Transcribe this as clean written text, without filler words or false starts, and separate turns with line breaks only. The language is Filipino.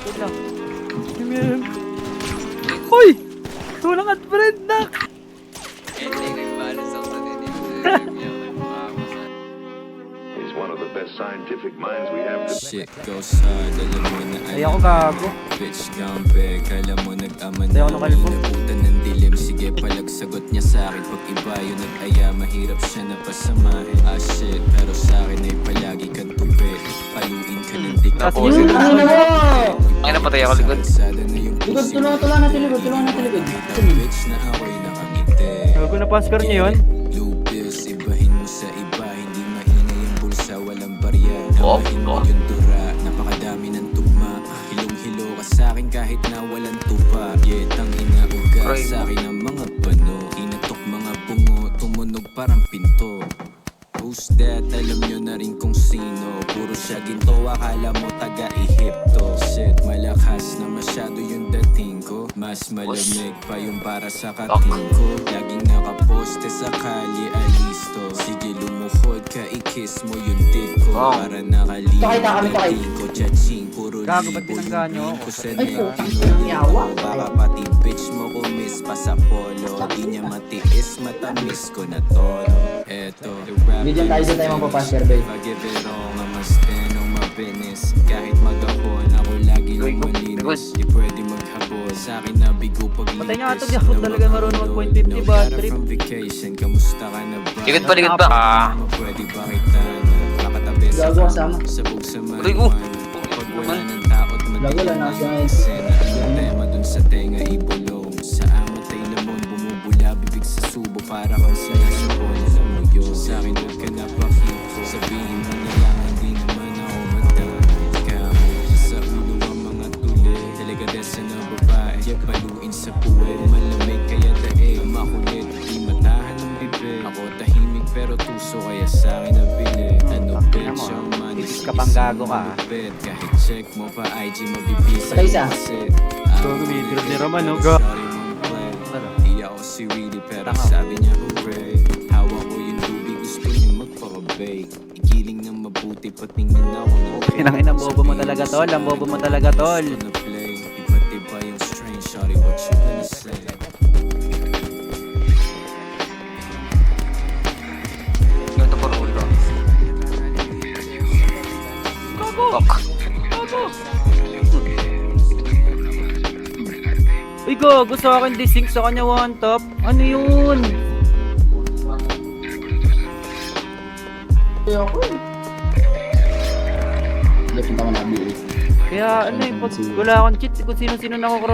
Ito lang. Uy! Tulang at friend na!
He's one of the best scientific minds we have.
Shit goes hard, alam mo na
Ay ako gago.
bitch gone back, alam mo nag-ama
Ay
na
ako nakalbo.
Inabutan ng dilim, sige palagsagot niya sa'kin. Pag iba yung nag-aya, mahirap siya na pasamahin. Ah shit, pero sa'kin ay palagi kang tupi. Paluin ka ng dik.
Tapos
Ano
yun.
na mo?
Ay, napatay ako likod.
Kalsada na yung
Likod,
pusi
tulungan natin likod, tulungan natin likod.
bitch na ako'y nakangiti.
Gago na Pascal niya yun.
Blue pills, ibahin mo sa iba. Hindi mahina yung bulsa, walang barya. Damahin mo yung dura, napakadami ng tugma. Hilong-hilo ka sa'kin kahit na walang tupa. Yeah, tangin na uga sa'kin ang mga bano. Inatok mga bungo, tumunog parang pinto. Who's that? Alam nyo na rin kung sino. Puro siya ginto, akala mo taga-Ehipto. Shit, malakas na masyado yung dating ko. Mas malamig pa yung para sa kating ko. Laging nakaposte sa kalye, alisto. Sige lumuhod ka, i-kiss mo yung dick ko. Para nakalimutan
Pakita kami, pakita.
dating ko. Chaching, puro
Gago, ba't
libo
pinanggaan nyo
yung
ako?
ko sa
Ay,
neck.
putang inang yawa.
Baka pati bitch mo kumis pa sa polo. Di niya matiis, matamis ko na todo. Eto, the rap
Bigyan tayo sa tayo magpapasher, babe.
I give it all, I'ma stand on my business. Kahit magahon, ako lagi lang malinis. Di pwede maghabol, sa'kin na bigo pag
Patay nga ito, di ako talaga marunong mag-.50 bad trip.
From vacation, kamusta ka na ba?
Likod pa.
Pwede ba kita na makatabi sa
Gago kasama.
sabog sa
Uy, oh.
marijuana. Pag wala ng taot,
Gago lang, nasa ngayon.
eksena. Ang tema dun sa tenga ibulong. Sa amot ay lamon, bumubula, bibig sa subo. Para kang sinasabon sa muyo. Sa'kin huwag ka napakito. Sabihin mo na lang, hindi naman ako madami. Kamo, sa ulo ang mga tuli. Delikadesa na babae, paluin sa puwet. Malamig kaya daig, makulit, di matahan ng bibig. Ako tahimik pero tuso, kaya sa'kin nabili. Ano bitch, ang manis
Ka pang gago ka, ah.
kahit check mo pa IG mabibisa
Patay isa.
Gago, video ni Roman, no? Go.
Di ako si Willie pero sabi niya hooray. Hawak ko yung tubig, gusto niya magpaka-bake. Igiling ng mabuti, patingin ako ng
Pinangin ang bobo mo talaga tol, ang bobo mo talaga tol.
Gusto na play, iba't iba yung strain. Shawty, what you gonna say?
Ganito po ulo. Fuck.
Uy gago, sa akin disink, sa kanya one top. Ano yun?
Kaya ako eh. Hindi, punta ko na BA.
Kaya ano yung pag wala akong cheat, kung sino-sino nakakross.